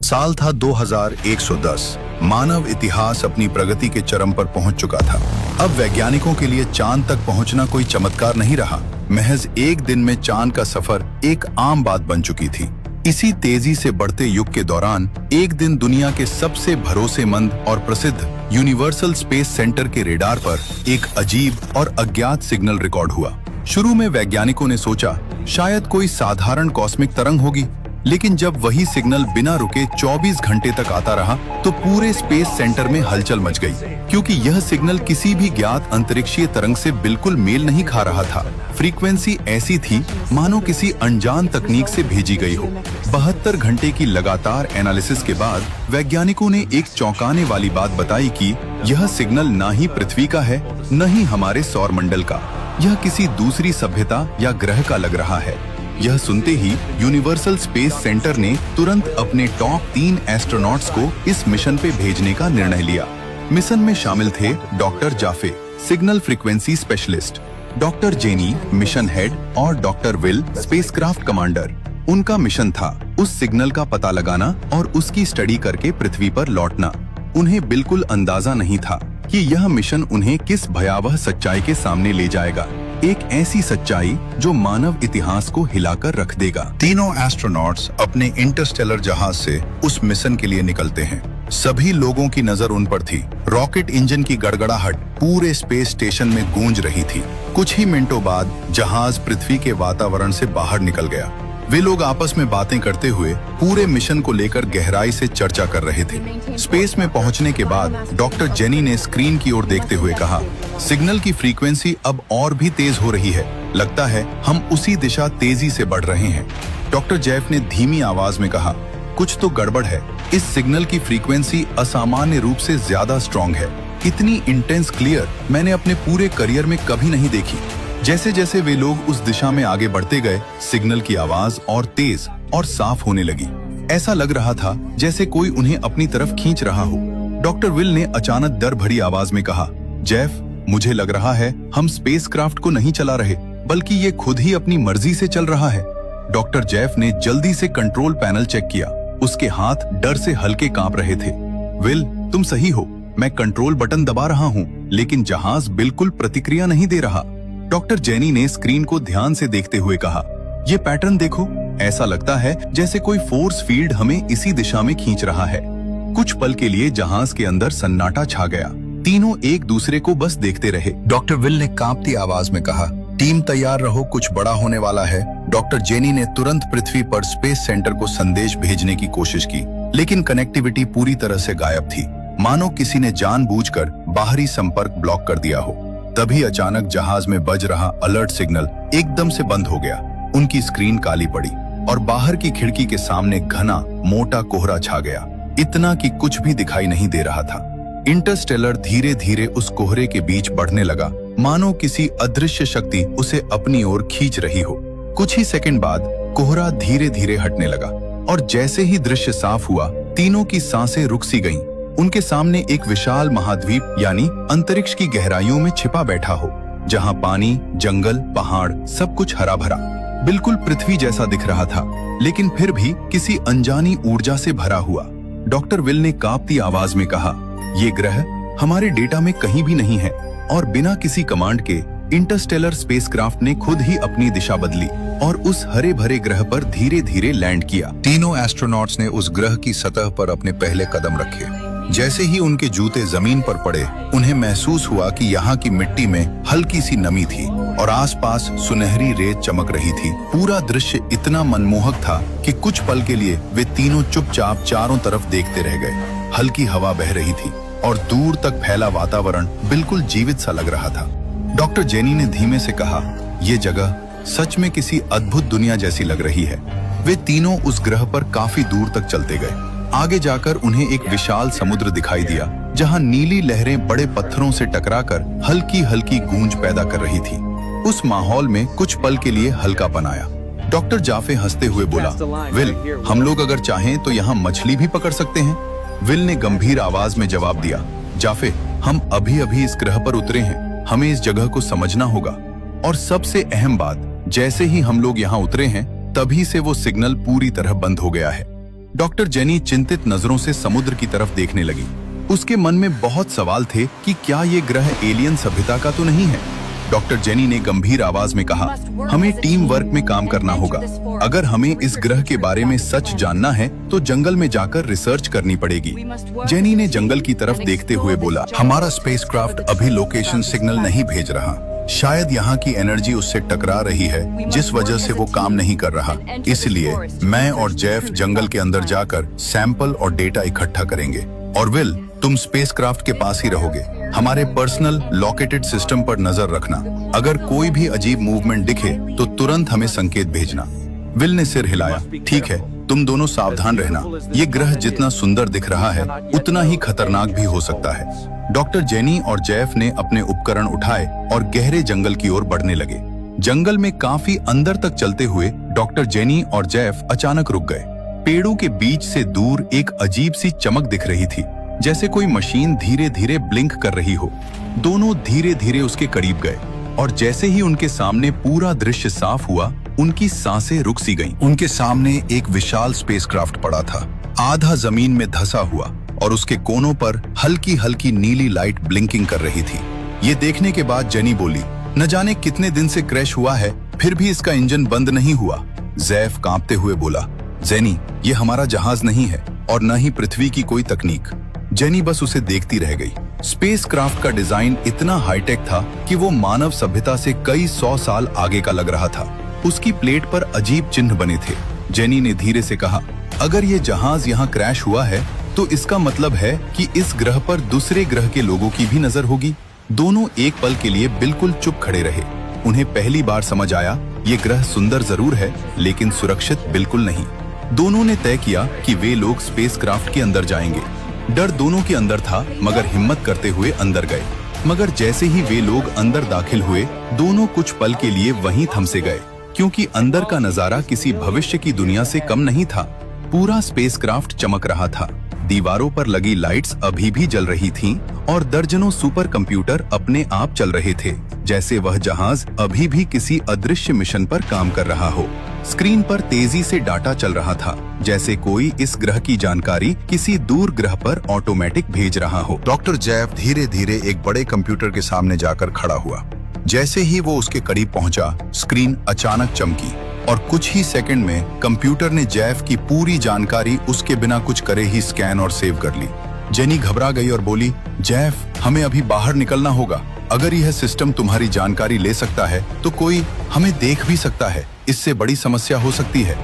साल था 2110। मानव इतिहास अपनी प्रगति के चरम पर पहुंच चुका था। अब वैज्ञानिकों के लिए चांद तक पहुंचना कोई चमत्कार नहीं रहा। महज एक दिन में चांद का सफर एक आम बात बन चुकी थी। इसी तेजी से बढ़ते युग के दौरान एक दिन दुनिया के सबसे भरोसेमंद और प्रसिद्ध यूनिवर्सल स्पेस सेंटर के रेडार पर एक अजीब और अज्ञात सिग्नल रिकॉर्ड हुआ। शुरू में वैज्ञानिकों ने सोचा शायद कोई साधारण कॉस्मिक तरंग होगी, लेकिन जब वही सिग्नल बिना रुके 24 घंटे तक आता रहा तो पूरे स्पेस सेंटर में हलचल मच गई, क्योंकि यह सिग्नल किसी भी ज्ञात अंतरिक्षीय तरंग से बिल्कुल मेल नहीं खा रहा था। फ्रीक्वेंसी ऐसी थी मानो किसी अनजान तकनीक से भेजी गई हो। 72 घंटे की लगातार एनालिसिस के बाद वैज्ञानिकों ने एक चौंकाने वाली बात बताई कि यह सिग्नल ना ही पृथ्वी का है, न ही हमारे सौरमंडल का। यह किसी दूसरी सभ्यता या ग्रह का लग रहा है। यह सुनते ही यूनिवर्सल स्पेस सेंटर ने तुरंत अपने टॉप 3 एस्ट्रोनॉट्स को इस मिशन पे भेजने का निर्णय लिया। मिशन में शामिल थे doctor Jaffe, signal frequency specialist, doctor Jenny, mission head, और डॉक्टर विल, स्पेसक्राफ्ट कमांडर। उनका मिशन था उस सिग्नल का पता लगाना और उसकी स्टडी करके पृथ्वी पर लौटना। उन्हें बिल्कुल अंदाजा नहीं था कि यह मिशन उन्हें किस भयावह सच्चाई के सामने ले जाएगा, एक ऐसी सच्चाई जो मानव इतिहास को हिलाकर रख देगा। तीनों एस्ट्रोनॉट्स अपने इंटरस्टेलर जहाज से उस मिशन के लिए निकलते हैं। सभी लोगों की नजर उन पर थी। रॉकेट इंजन की गड़गड़ाहट पूरे स्पेस स्टेशन में गूंज रही थी। कुछ ही मिनटों बाद जहाज पृथ्वी के वातावरण से बाहर निकल गया। वे लोग आपस में बातें करते हुए पूरे मिशन को लेकर गहराई से चर्चा कर रहे थे। स्पेस में पहुंचने के बाद डॉक्टर जेनी ने स्क्रीन की ओर देखते हुए कहा, सिग्नल की फ्रीक्वेंसी अब और भी तेज हो रही है। लगता है हम उसी दिशा तेजी से बढ़ रहे हैं। डॉक्टर जेफ ने धीमी आवाज में कहा, कुछ तो गड़बड़ है। इस सिग्नल की फ्रीक्वेंसी असामान्य रूप से ज्यादा स्ट्रॉन्ग है। इतनी इंटेंस क्लियर मैंने अपने पूरे करियर में कभी नहीं देखी। जैसे जैसे वे लोग उस दिशा में आगे बढ़ते गए, सिग्नल की आवाज और तेज और साफ होने लगी। ऐसा लग रहा था जैसे कोई उन्हें अपनी तरफ खींच रहा हो। डॉक्टर विल ने अचानक डर भरी आवाज में कहा, जेफ, मुझे लग रहा है हम स्पेसक्राफ्ट को नहीं चला रहे, बल्कि ये खुद ही अपनी मर्जी से चल रहा है। डॉक्टर जेफ ने जल्दी से कंट्रोल पैनल चेक किया। उसके हाथ डर से हल्के कांप रहे थे। विल, तुम सही हो, मैं कंट्रोल बटन दबा रहा हूँ, लेकिन जहाज बिल्कुल प्रतिक्रिया नहीं दे रहा। डॉक्टर जेनी ने स्क्रीन को ध्यान से देखते हुए कहा, ये पैटर्न देखो, ऐसा लगता है जैसे कोई फोर्स फील्ड हमें इसी दिशा में खींच रहा है। कुछ पल के लिए जहाज के अंदर सन्नाटा छा गया। तीनों एक दूसरे को बस देखते रहे। डॉक्टर विल ने कांपती आवाज में कहा, टीम तैयार रहो, कुछ बड़ा होने वाला है। डॉक्टर जेनी ने तुरंत पृथ्वी पर स्पेस सेंटर को संदेश भेजने की कोशिश की, लेकिन कनेक्टिविटी पूरी तरह से गायब थी, मानो किसी ने जानबूझकर बाहरी संपर्क ब्लॉक कर दिया हो। तभी अचानक जहाज में बज रहा अलर्ट सिग्नल एकदम से बंद हो गया। उनकी स्क्रीन काली पड़ी और बाहर की खिड़की के सामने घना मोटा कोहरा छा गया, इतना कि कुछ भी दिखाई नहीं दे रहा था। इंटरस्टेलर धीरे धीरे उस कोहरे के बीच बढ़ने लगा, मानो किसी अदृश्य शक्ति उसे अपनी ओर खींच रही हो। कुछ ही सेकंड बाद कोहरा धीरे धीरे हटने लगा और जैसे ही दृश्य साफ हुआ, तीनों की सांसें रुक सी गईं। उनके सामने एक विशाल महाद्वीप यानी अंतरिक्ष की गहराइयों में छिपा बैठा हो, जहां पानी, जंगल, पहाड़, सब कुछ हरा भरा, बिल्कुल पृथ्वी जैसा दिख रहा था, लेकिन फिर भी किसी अनजानी ऊर्जा से भरा हुआ। डॉक्टर विल ने कांपती आवाज में कहा, ये ग्रह हमारे डेटा में कहीं भी नहीं है, और बिना किसी कमांड के इंटरस्टेलर स्पेसक्राफ्ट ने खुद ही अपनी दिशा बदली और उस हरे भरे ग्रह पर धीरे धीरे लैंड किया। तीनों एस्ट्रोनॉट्स ने उस ग्रह की सतह पर अपने पहले कदम रखे। जैसे ही उनके जूते जमीन पर पड़े, उन्हें महसूस हुआ कि यहाँ की मिट्टी में हल्की सी नमी थी और आसपास सुनहरी रेत चमक रही थी। पूरा दृश्य इतना मनमोहक था कि कुछ पल के लिए वे तीनों चुपचाप चारों तरफ देखते रह गए। हल्की हवा बह रही थी और दूर तक फैला वातावरण बिल्कुल जीवित सा लग रहा था। डॉक्टर जेनी ने धीमे से कहा, ये जगह सच में किसी अद्भुत दुनिया जैसी लग रही है। वे तीनों उस ग्रह पर काफी दूर तक चलते गए। आगे जाकर उन्हें एक विशाल समुद्र दिखाई दिया, जहां नीली लहरें बड़े पत्थरों से टकराकर हल्की हल्की गूंज पैदा कर रही थी। उस माहौल में कुछ पल के लिए हल्कापन आया। डॉक्टर जाफे हंसते हुए बोला, विल, हम लोग अगर चाहें तो यहाँ मछली भी पकड़ सकते हैं। विल ने गंभीर आवाज में जवाब दिया, जाफे, हम अभी अभी इस ग्रह पर उतरे हैं, हमें इस जगह को समझना होगा। और सबसे अहम बात, जैसे ही हम लोग यहाँ उतरे हैं, तभी से वो सिग्नल पूरी तरह बंद हो गया है। डॉक्टर जेनी चिंतित नजरों से समुद्र की तरफ देखने लगी। उसके मन में बहुत सवाल थे कि क्या ये ग्रह एलियन सभ्यता का तो नहीं है। डॉक्टर जेनी ने गंभीर आवाज में कहा, हमें टीम वर्क में काम करना होगा। अगर हमें इस ग्रह के बारे में सच जानना है तो जंगल में जाकर रिसर्च करनी पड़ेगी। जेनी ने जंगल की तरफ देखते हुए बोला, हमारा स्पेसक्राफ्ट अभी लोकेशन सिग्नल नहीं भेज रहा। शायद यहाँ की एनर्जी उससे टकरा रही है, जिस वजह से वो काम नहीं कर रहा। इसलिए मैं और जेफ जंगल के अंदर जाकर सैंपल और डेटा इकट्ठा करेंगे। और विल, तुम स्पेसक्राफ्ट के पास ही रहोगे। हमारे पर्सनल लोकेटेड सिस्टम पर नजर रखना। अगर कोई भी अजीब मूवमेंट दिखे तो तुरंत हमें संकेत भेजना। विल ने सिर हिलाया, ठीक है, तुम दोनों सावधान रहना। ये ग्रह जितना सुंदर दिख रहा है उतना ही खतरनाक भी हो सकता है। डॉक्टर जेनी और जेफ ने अपने उपकरण उठाए और गहरे जंगल की ओर बढ़ने लगे। जंगल में काफी अंदर तक चलते हुए डॉक्टर जेनी और जेफ अचानक रुक गए। पेड़ों के बीच से दूर एक अजीब सी चमक दिख रही थी, जैसे कोई मशीन धीरे धीरे ब्लिंक कर रही हो। दोनों धीरे धीरे उसके करीब गए और जैसे ही उनके सामने पूरा दृश्य साफ हुआ, उनकी सांसें रुक सी गईं। उनके सामने एक विशाल स्पेसक्राफ्ट पड़ा था, आधा जमीन में धंसा हुआ और उसके कोनों पर हल्की हल्की नीली लाइट ब्लिंकिंग कर रही थी। ये देखने के बाद जेनी बोली, न जाने कितने दिन से क्रैश हुआ है, फिर भी इसका इंजन बंद नहीं हुआ। जेफ कांपते हुए बोला, जेनी, ये हमारा जहाज नहीं है और न ही पृथ्वी की कोई तकनीक। जेनी बस उसे देखती रह गई। स्पेसक्राफ्ट का डिजाइन इतना हाईटेक था कि वो मानव सभ्यता से कई 100 साल आगे का लग रहा था। उसकी प्लेट पर अजीब चिन्ह बने थे। जेनी ने धीरे से कहा, अगर ये जहाज यहाँ क्रैश हुआ है तो इसका मतलब है कि इस ग्रह पर दूसरे ग्रह के लोगों की भी नजर होगी। दोनों एक पल के लिए बिल्कुल चुप खड़े रहे। उन्हें पहली बार समझ आया, ये ग्रह सुंदर जरूर है लेकिन सुरक्षित बिल्कुल नहीं। दोनों ने तय किया कि वे लोग स्पेसक्राफ्ट के अंदर जाएंगे। डर दोनों के अंदर था, मगर हिम्मत करते हुए अंदर गए। मगर जैसे ही वे लोग अंदर दाखिल हुए, दोनों कुछ पल के लिए वहीं थमसे गए, क्योंकि अंदर का नजारा किसी भविष्य की दुनिया से कम नहीं था। पूरा स्पेसक्राफ्ट चमक रहा था, दीवारों पर लगी लाइट्स अभी भी जल रही थीं और दर्जनों सुपर कंप्यूटर अपने आप चल रहे थे, जैसे वह जहाज अभी भी किसी अदृश्य मिशन पर काम कर रहा हो। स्क्रीन पर तेजी से डाटा चल रहा था, जैसे कोई इस ग्रह की जानकारी किसी दूर ग्रह पर ऑटोमेटिक भेज रहा हो। डॉक्टर जेफ धीरे धीरे एक बड़े कंप्यूटर के सामने जाकर खड़ा हुआ। जैसे ही वो उसके करीब पहुंचा, स्क्रीन अचानक चमकी और कुछ ही सेकंड में कंप्यूटर ने जेफ की पूरी जानकारी उसके बिना कुछ करे ही स्कैन और सेव कर ली। जेनी घबरा गई और बोली, जेफ, हमें अभी बाहर निकलना होगा। अगर यह सिस्टम तुम्हारी जानकारी ले सकता है तो कोई हमें देख भी सकता है। इससे बड़ी समस्या हो सकती है।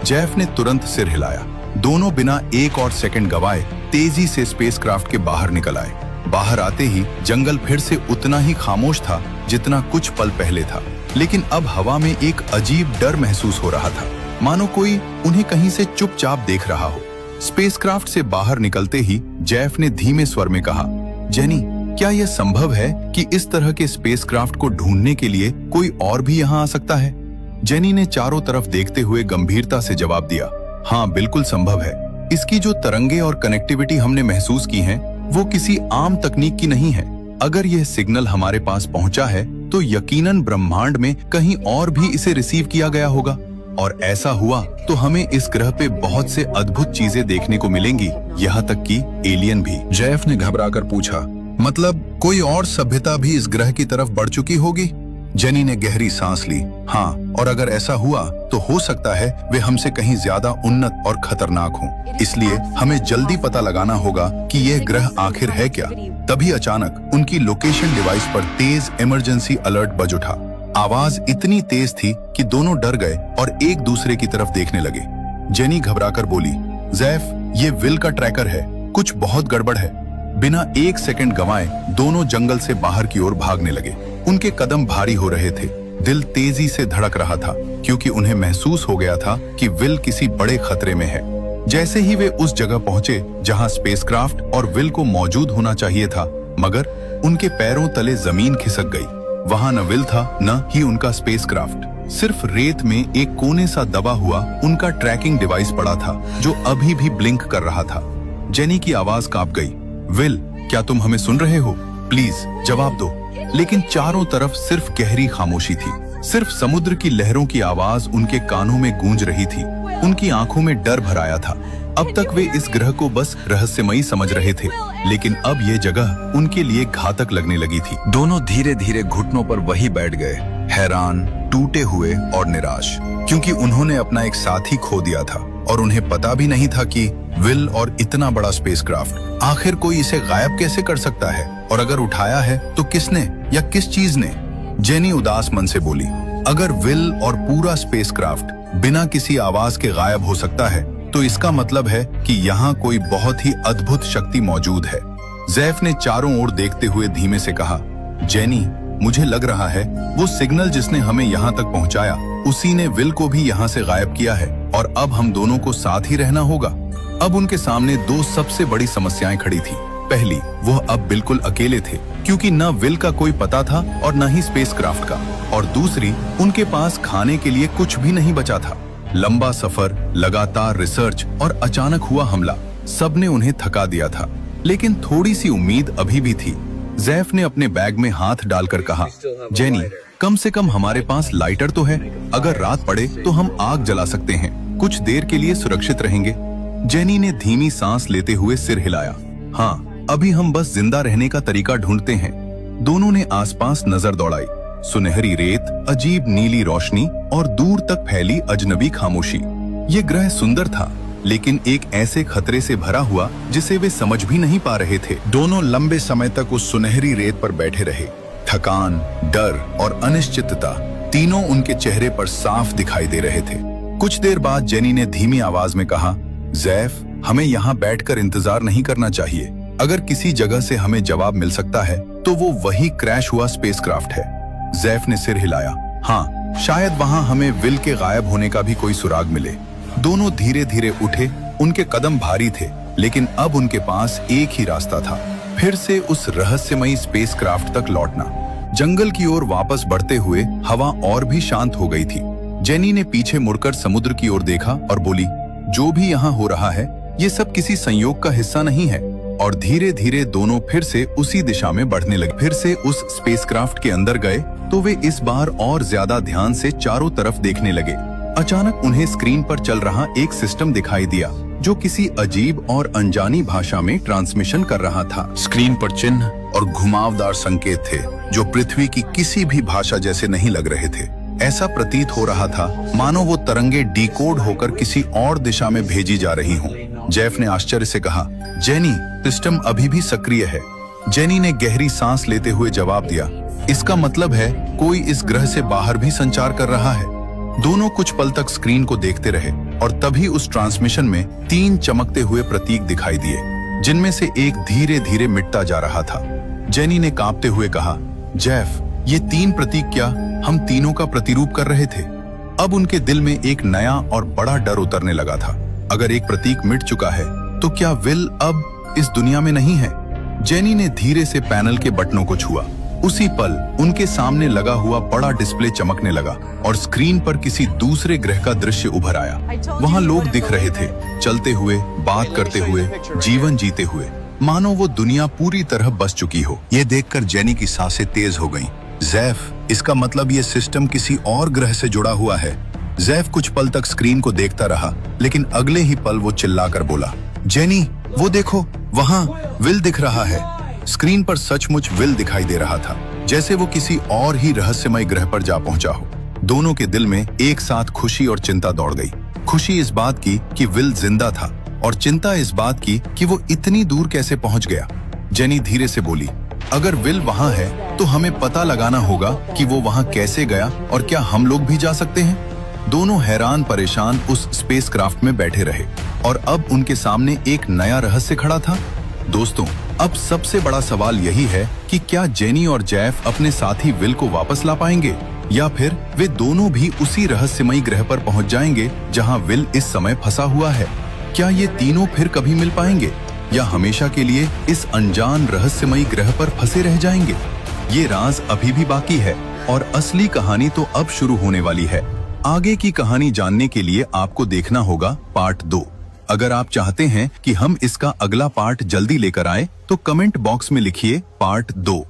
जेफ ने तुरंत सिर हिलाया। दोनों बिना एक और सेकंड गवाए तेजी से स्पेसक्राफ्ट के बाहर निकल आए। बाहर आते ही जंगल फिर से उतना ही खामोश था जितना कुछ पल पहले था, लेकिन अब हवा में एक अजीब डर महसूस हो रहा था, मानो कोई उन्हें कहीं से चुपचाप देख रहा हो। स्पेसक्राफ्ट से बाहर निकलते ही जेफ ने धीमे स्वर में कहा, जेनी, क्या यह संभव है कि इस तरह के स्पेसक्राफ्ट को ढूंढने के लिए कोई और भी यहाँ आ सकता है? जेनी ने चारों तरफ देखते हुए गंभीरता से जवाब दिया, हाँ, बिल्कुल संभव है। इसकी जो तरंगे और कनेक्टिविटी हमने महसूस की हैं, वो किसी आम तकनीक की नहीं है। अगर यह सिग्नल हमारे पास पहुंचा है तो यकीनन ब्रह्मांड में कहीं और भी इसे रिसीव किया गया होगा, और ऐसा हुआ तो हमें इस ग्रह पे बहुत से अद्भुत चीजें देखने को मिलेंगी, यहाँ तक कि एलियन भी। जेफ ने घबराकर पूछा, मतलब कोई और सभ्यता भी इस ग्रह की तरफ बढ़ चुकी होगी? जेनी ने गहरी सांस ली। हाँ, और अगर ऐसा हुआ तो हो सकता है वे हमसे कहीं ज्यादा उन्नत और खतरनाक हों। इसलिए हमें जल्दी पता लगाना होगा कि यह ग्रह आखिर है क्या। तभी अचानक उनकी लोकेशन डिवाइस पर तेज इमरजेंसी अलर्ट बज उठा। आवाज इतनी तेज थी कि दोनों डर गए और एक दूसरे की तरफ देखने लगे। जेनी घबराकर बोली, जेफ, ये विल का ट्रैकर है, कुछ बहुत गड़बड़ है। बिना एक सेकंड गंवाए दोनों जंगल से बाहर की ओर भागने लगे। उनके कदम भारी हो रहे थे, दिल तेजी से धड़क रहा था, क्योंकि उन्हें महसूस हो गया था कि विल किसी बड़े खतरे में है। जैसे ही वे उस जगह पहुंचे जहां स्पेसक्राफ्ट और विल को मौजूद होना चाहिए था, मगर उनके पैरों तले जमीन खिसक गई। वहां न विल था, न ही उनका स्पेसक्राफ्ट। सिर्फ रेत में एक कोने सा दबा हुआ उनका ट्रैकिंग डिवाइस पड़ा था, जो अभी भी ब्लिंक कर रहा था। जेनी की आवाज कांप गई, विल, क्या तुम हमें सुन रहे हो? प्लीज जवाब दो। लेकिन चारों तरफ सिर्फ गहरी खामोशी थी। सिर्फ समुद्र की लहरों की आवाज उनके कानों में गूंज रही थी। उनकी आंखों में डर भर आया था। अब तक वे इस ग्रह को बस रहस्यमयी समझ रहे थे, लेकिन अब ये जगह उनके लिए घातक लगने लगी थी। दोनों धीरे धीरे घुटनों पर वहीं बैठ गए, हैरान, टूटे हुए और निराश, क्योंकि उन्होंने अपना एक साथी खो दिया था और उन्हें पता भी नहीं था कि विल और इतना बड़ा स्पेसक्राफ्ट आखिर कोई इसे गायब कैसे कर सकता है, और अगर उठाया है तो किसने या किस चीज ने। जेनी उदास मन से बोली, अगर विल और पूरा स्पेसक्राफ्ट बिना किसी आवाज के गायब हो सकता है तो इसका मतलब है कि यहाँ कोई बहुत ही अद्भुत शक्ति मौजूद है। जैफ ने चारों ओर देखते हुए धीमे से कहा, जेनी, मुझे लग रहा है वो सिग्नल जिसने हमें यहाँ तक पहुँचाया उसी ने विल को भी यहाँ से गायब किया है, और अब हम दोनों को साथ ही रहना होगा। अब उनके सामने दो सबसे बड़ी समस्याएं खड़ी थी। पहली, वह अब बिल्कुल अकेले थे, क्योंकि न विल का कोई पता था और न ही स्पेसक्राफ्ट का, और दूसरी, उनके पास खाने के लिए कुछ भी नहीं बचा था। लंबा सफर, लगातार रिसर्च और अचानक हुआ हमला, सबने उन्हें थका दिया था, लेकिन थोड़ी सी उम्मीद अभी भी थी। जैफ ने अपने बैग में हाथ डालकर कहा, जेनी, कम से कम हमारे पास लाइटर तो है, अगर रात पड़े तो हम आग जला सकते हैं, कुछ देर के लिए सुरक्षित रहेंगे। जेनी ने धीमी सांस लेते हुए सिर हिलाया, हाँ, अभी हम बस जिंदा रहने का तरीका ढूंढते हैं। दोनों ने आसपास नजर दौड़ाई। सुनहरी रेत, अजीब नीली रोशनी और दूर तक फैली अजनबी खामोशी। ये ग्रह सुंदर था, लेकिन एक ऐसे खतरे से भरा हुआ जिसे वे समझ भी नहीं पा रहे थे। दोनों लंबे समय तक उस सुनहरी रेत पर बैठे रहे। थकान, डर और अनिश्चितता तीनों उनके चेहरे पर साफ दिखाई दे रहे थे। कुछ देर बाद जेनी ने धीमी आवाज में कहा, जैफ, हमें यहाँ बैठकर इंतजार नहीं करना चाहिए। अगर किसी जगह से हमें जवाब मिल सकता है तो वो वही क्रैश हुआ स्पेसक्राफ्ट है। जैफ ने सिर हिलाया, हाँ, शायद वहाँ हमें विल के गायब होने का भी कोई सुराग मिले। दोनों धीरे धीरे उठे। उनके कदम भारी थे, लेकिन अब उनके पास एक ही रास्ता था, फिर से उस रहस्यमयी स्पेसक्राफ्ट तक लौटना। जंगल की ओर वापस बढ़ते हुए हवा और भी शांत हो गई थी। जेनी ने पीछे मुड़कर समुद्र की ओर देखा और बोली, जो भी यहाँ हो रहा है ये सब किसी संयोग का हिस्सा नहीं है। और धीरे धीरे दोनों फिर से उसी दिशा में बढ़ने लगे। फिर से उस स्पेसक्राफ्ट के अंदर गए तो वे इस बार और ज्यादा ध्यान से चारों तरफ देखने लगे। अचानक उन्हें स्क्रीन पर चल रहा एक सिस्टम दिखाई दिया जो किसी अजीब और अनजानी भाषा में ट्रांसमिशन कर रहा था। स्क्रीन पर चिन्ह और घुमावदार संकेत थे जो पृथ्वी की किसी भी भाषा जैसे नहीं लग रहे थे। ऐसा प्रतीत हो रहा था मानो वो तरंगे डिकोड होकर किसी और दिशा में भेजी जा रही हों। जेफ ने आश्चर्य से कहा, जेनी, सिस्टम अभी भी सक्रिय है। जेनी ने गहरी सांस लेते हुए जवाब दिया, इसका मतलब है कोई इस ग्रह से बाहर भी संचार कर रहा है। दोनों कुछ पल तक स्क्रीन को देखते रहे और तभी उस ट्रांसमिशन में 3 चमकते हुए प्रतीक दिखाई दिए, जिनमें से एक धीरे धीरे मिटता जा रहा था। जेनी ने कांपते हुए कहा, जेफ, ये 3 प्रतीक क्या हम तीनों का प्रतिरूप कर रहे थे? अब उनके दिल में एक नया और बड़ा डर उतरने लगा था। अगर एक प्रतीक मिट चुका है तो क्या विल अब इस दुनिया में नहीं है? जेनी ने धीरे से पैनल के बटनों को छुआ। उसी पल उनके सामने लगा हुआ बड़ा डिस्प्ले चमकने लगा और स्क्रीन पर किसी दूसरे ग्रह का दृश्य उभर आया। वहां लोग दिख रहे थे, चलते हुए, बात करते हुए, जीवन जीते हुए, मानो वो दुनिया पूरी तरह बस चुकी हो। ये देखकर जेनी की सांसें तेज हो गईं। जैफ, इसका मतलब ये सिस्टम किसी और ग्रह से जुड़ा हुआ है। जैफ कुछ पल तक स्क्रीन को देखता रहा, लेकिन अगले ही पल वो चिल्लाकर बोला, जेनी, वो देखो, वहां विल दिख रहा है। स्क्रीन पर सचमुच विल दिखाई दे रहा था, जैसे वो किसी और ही रहस्यमय ग्रह पर जा पहुंचा हो। दोनों के दिल में एक साथ खुशी और चिंता दौड़ गई। खुशी इस बात की कि विल जिंदा था और चिंता इस बात की कि वो इतनी दूर कैसे पहुंच गया। जेनी धीरे से बोली, अगर विल वहां है तो हमें पता लगाना होगा कि वो वहां कैसे गया और क्या हम लोग भी जा सकते हैं। दोनों हैरान परेशान उस स्पेसक्राफ्ट में बैठे रहे और अब उनके सामने एक नया रहस्य खड़ा था। दोस्तों, अब सबसे बड़ा सवाल यही है कि क्या जेनी और जैफ अपने साथी विल को वापस ला पाएंगे, या फिर वे दोनों भी उसी रहस्यमयी ग्रह पर पहुंच जाएंगे जहां विल इस समय फंसा हुआ है। क्या ये तीनों फिर कभी मिल पाएंगे या हमेशा के लिए इस अनजान रहस्यमयी ग्रह पर फंसे रह जाएंगे? ये राज अभी भी बाकी है और असली कहानी तो अब शुरू होने वाली है। आगे की कहानी जानने के लिए आपको देखना होगा पार्ट 2। अगर आप चाहते हैं कि हम इसका अगला पार्ट जल्दी लेकर आए तो कमेंट बॉक्स में लिखिए पार्ट 2।